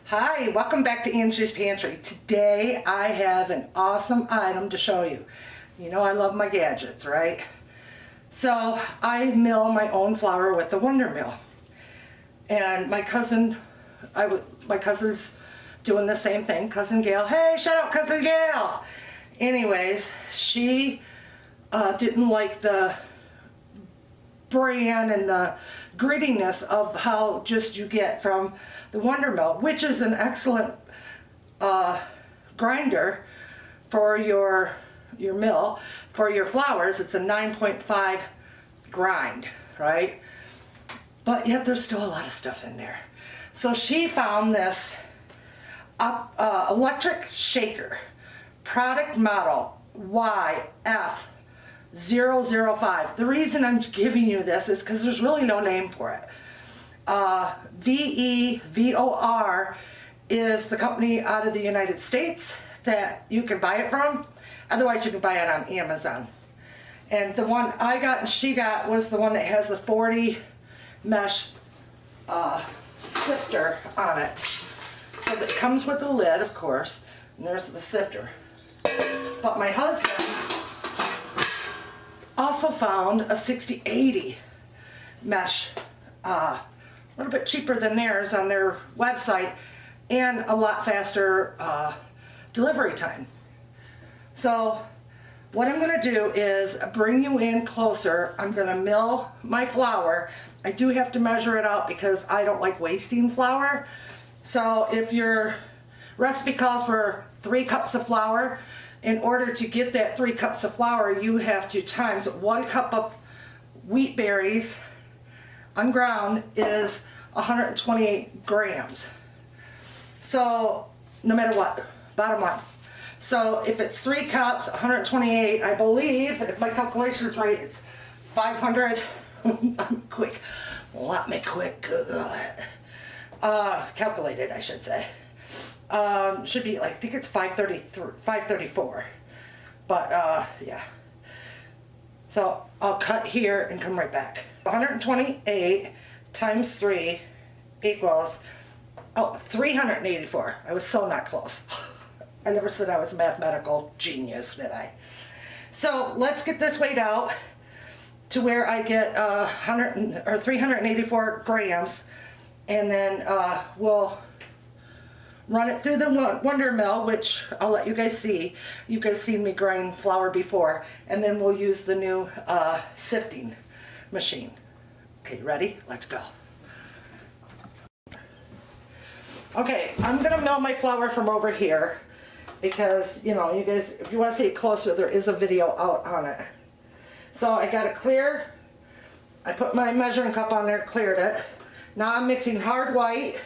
Hi, welcome back to Angie's Pantry. Today I have an awesome item to show you. You know I love my gadgets, right? So I mill my own flour with the Wondermill. And my cousin's doing the same thing. Cousin Gail, hey, shout out Cousin Gail! Anyways, she didn't like the brand and the grittiness of how just you get from the Wondermill, which is an excellent grinder for your mill. For your flours, it's a 9.5 grind, right? But yet there's still a lot of stuff in there. So she found this electric shaker, product model YF005. The reason I'm giving you this is because there's really no name for it. VEVOR is the company out of the United States that you can buy it from. Otherwise you can buy it on Amazon. And the one I got and she got was the one that has the 40 mesh sifter on it. So it comes with the lid, of course, and there's the sifter. But my husband also found a 60-80 mesh, a little bit cheaper than theirs on their website, and a lot faster delivery time. So what I'm going to do is bring you in closer. I'm going to mill my flour. I do have to measure it out because I don't like wasting flour. So if your recipe calls for 3 cups of flour, in order to get that 3 cups of flour, you have to times 1 cup of wheat berries unground is 128 grams. So no matter what, bottom line. So if it's 3 cups, 128, I believe, if my calculation is right, it's 500. I'm quick. Let me quick Google it. Calculate it, I should say. Should be like, I think it's 534. But yeah. So I'll cut here and come right back. 128 times 3 equals 384. I was so not close. I never said I was a mathematical genius, did I? So let's get this weighed out to where I get 384 grams, and then we'll run it through the Wondermill, which I'll let you guys see. You guys seen me grind flour before, and then we'll use the new sifting machine. Okay, ready? Let's go. Okay, I'm gonna mill my flour from over here because, you know, you guys, if you want to see it closer, there is a video out on it. So I got it clear. I put my measuring cup on there, cleared it. Now I'm mixing hard white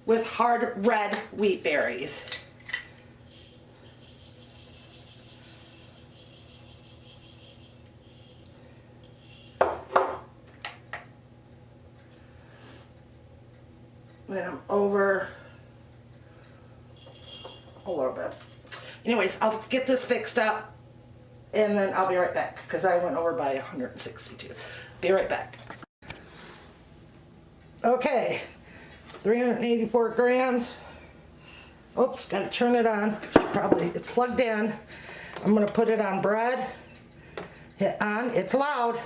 with hard red wheat berries. Then I'm over a little bit. Anyways, I'll get this fixed up and then I'll be right back because I went over by 162. Be right back. Okay, 384 grams. Oops, gotta turn it on. Probably, it's plugged in. I'm gonna put it on bread. Hit on, it's loud.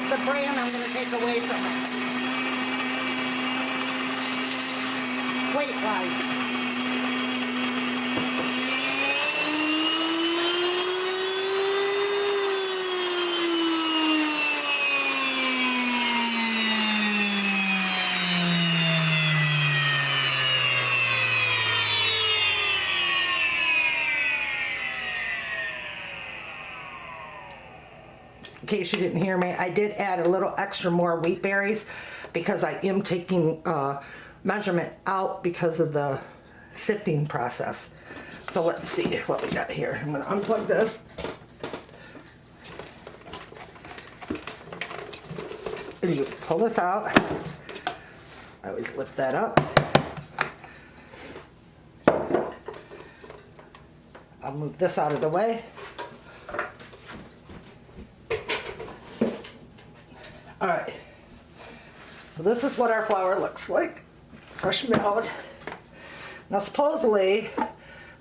The brand I'm going to take away from it. Weight-wise. in case you didn't hear me, I did add a little extra more wheat berries because I am taking measurement out because of the sifting process. So let's see what we got here. I'm going to unplug this. And you pull this out. I always lift that up. I'll move this out of the way. All right. So this is what our flour looks like. Fresh milled. Now supposedly,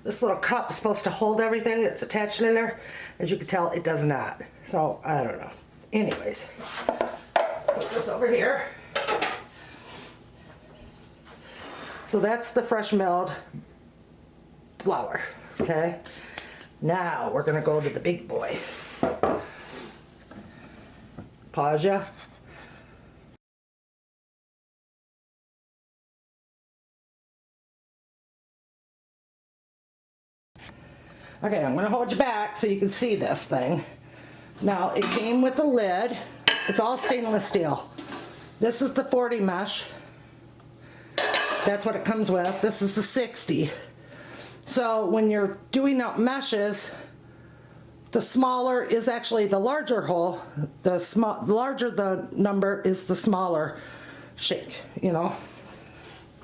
this little cup is supposed to hold everything that's attached in there. As you can tell, it does not. So, I don't know. Anyways, put this over here. So that's the fresh milled flour, okay? Now we're gonna go to the big boy. Pause ya. Okay, I'm gonna hold you back so you can see this thing. Now, it came with a lid. It's all stainless steel. This is the 40 mesh. That's what it comes with. This is the 60. So when you're doing out meshes, the smaller is actually the larger hole. The larger the number is the smaller shake, you know.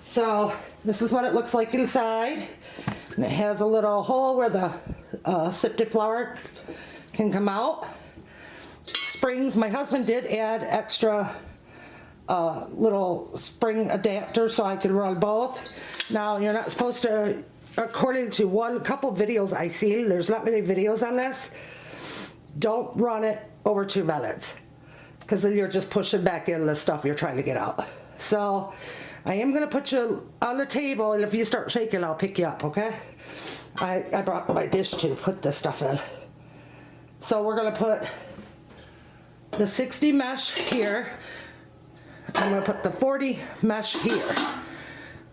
So this is what it looks like inside. And it has a little hole where the sifted flour can come out. Springs, my husband did add extra little spring adapters so I could run both. Now you're not supposed to, according to one couple videos I see, there's not many videos on this, don't run it over 2 minutes because then you're just pushing back in the stuff you're trying to get out. So I am going to put you on the table, and if you start shaking, I'll pick you up, okay? I brought my dish to put this stuff in. So we're going to put the 60 mesh here. I'm going to put the 40 mesh here,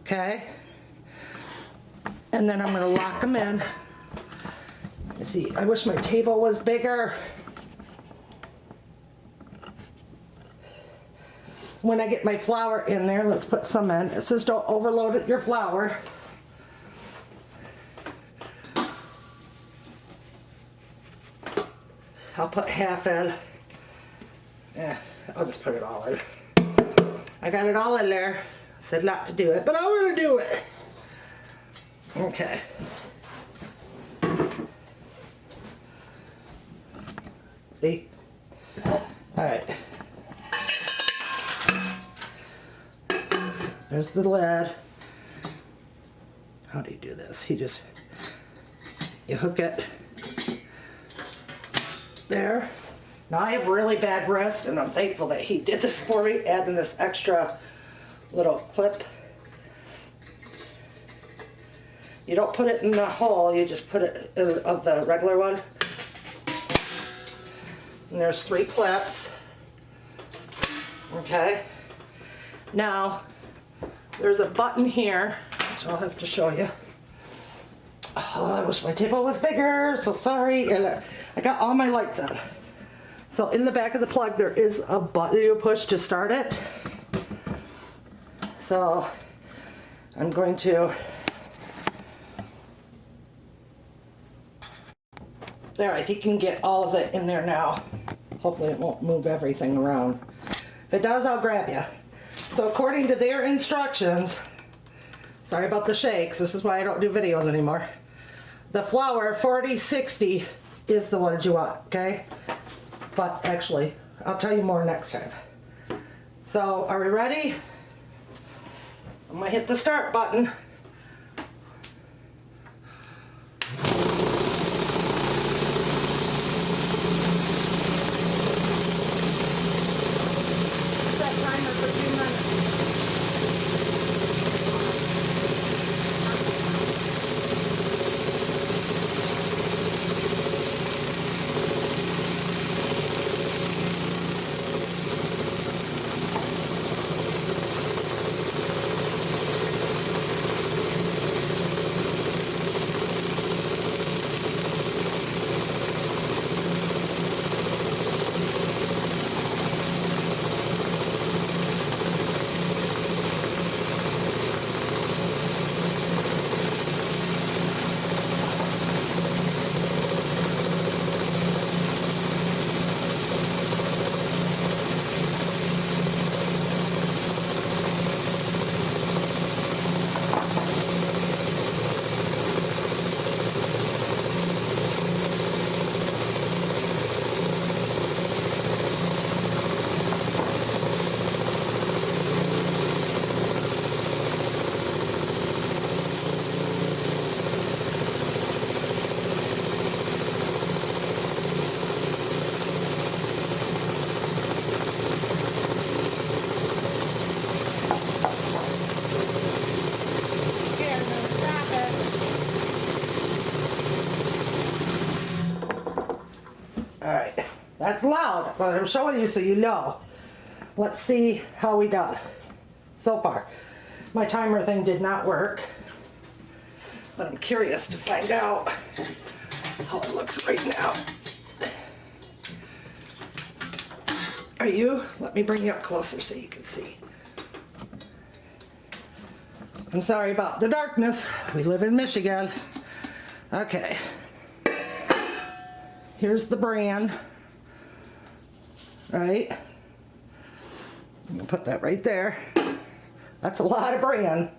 okay? And then I'm going to lock them in. You see, I wish my table was bigger. When I get my flour in there, let's put some in. It says don't overload your flour. I'll put half in. Yeah, I'll just put it all in. I got it all in there. I said not to do it, but I'm gonna do it. Okay. See? All right. There's the lid. How do you do this? You hook it there. Now I have really bad wrist, and I'm thankful that he did this for me, adding this extra little clip. You don't put it in the hole, you just put it in of the regular one. And there's 3 clips. Okay. Now, there's a button here, which I'll have to show you. Oh, I wish my table was bigger, so sorry. And I got all my lights on. So in the back of the plug, there is a button you push to start it. So I'm going to, there, I think you can get all of it in there now. Hopefully it won't move everything around. If it does, I'll grab you. So according to their instructions, sorry about the shakes, this is why I don't do videos anymore. The flour 40-60 is the ones you want, okay? But actually, I'll tell you more next time. So, are we ready? I'm gonna hit the start button. Set timer for 2 minutes. All right, that's loud, but I'm showing you so you know. Let's see how we done so far. My timer thing did not work, but I'm curious to find out how it looks right now. Are you? Let me bring you up closer so you can see. I'm sorry about the darkness. We live in Michigan. Okay. Here's the bran. Right? I'm gonna put that right there. That's a lot of bran.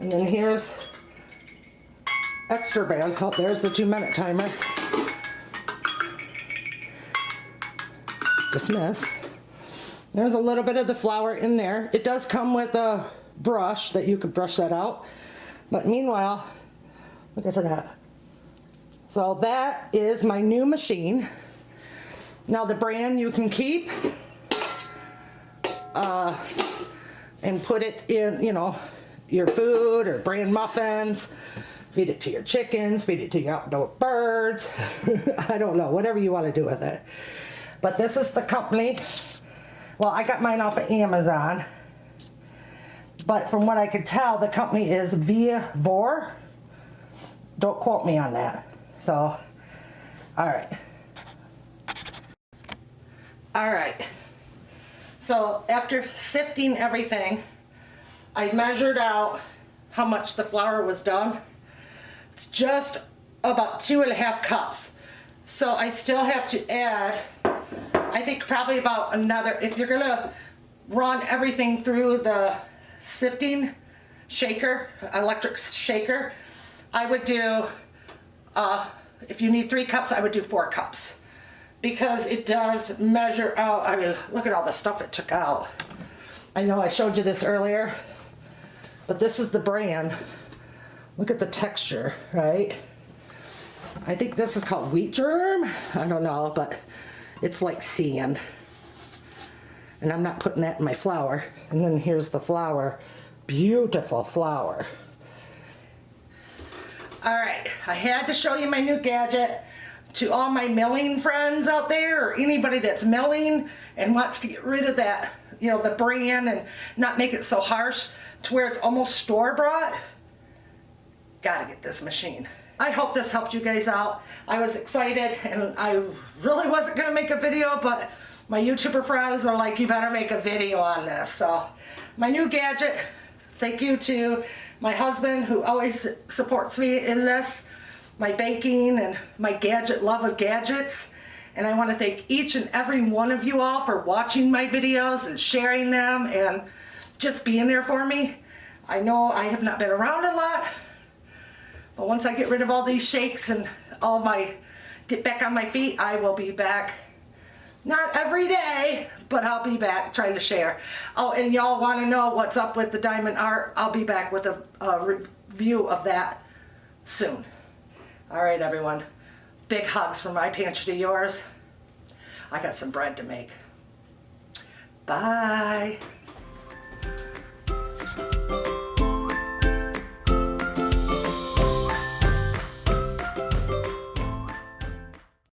And then here's extra bran. Oh, there's the 2-minute timer. Dismiss. There's a little bit of the flour in there. It does come with a brush that you could brush that out. But meanwhile, look at that. So that is my new machine. Now the bran you can keep and put it in, you know, your food or bran muffins. Feed it to your chickens, feed it to your outdoor birds. I don't know, whatever you want to do with it. But this is the company. Well, I got mine off of Amazon. But from what I could tell, the company is Vor. Don't quote me on that. So, all right. All right. So after sifting everything, I measured out how much the flour was done. It's just about 2.5 cups. So I still have to add, I think probably about another, if you're gonna run everything through the sifting shaker, electric shaker, I would do, if you need 3 cups, I would do 4 cups. Because it does measure out, I mean, look at all the stuff it took out. I know I showed you this earlier, but this is the bran. Look at the texture, right? I think this is called wheat germ. I don't know, but it's like sand. And I'm not putting that in my flour. And then here's the flour. Beautiful flour. All right, I had to show you my new gadget. To all my milling friends out there, or anybody that's milling and wants to get rid of that, you know, the bran and not make it so harsh to where it's almost store-bought, gotta get this machine. I hope this helped you guys out. I was excited and I really wasn't gonna make a video, but my YouTuber friends are like, you better make a video on this. So my new gadget, thank you to my husband who always supports me in this, my baking and my gadget love of gadgets. And I want to thank each and every one of you all for watching my videos and sharing them and just being there for me. I know I have not been around a lot, but once I get rid of all these shakes and get back on my feet, I will be back. Not every day, but I'll be back trying to share. Oh, and y'all want to know what's up with the diamond art? I'll be back with a review of that soon. All right, everyone. Big hugs from my pantry to yours. I got some bread to make. Bye.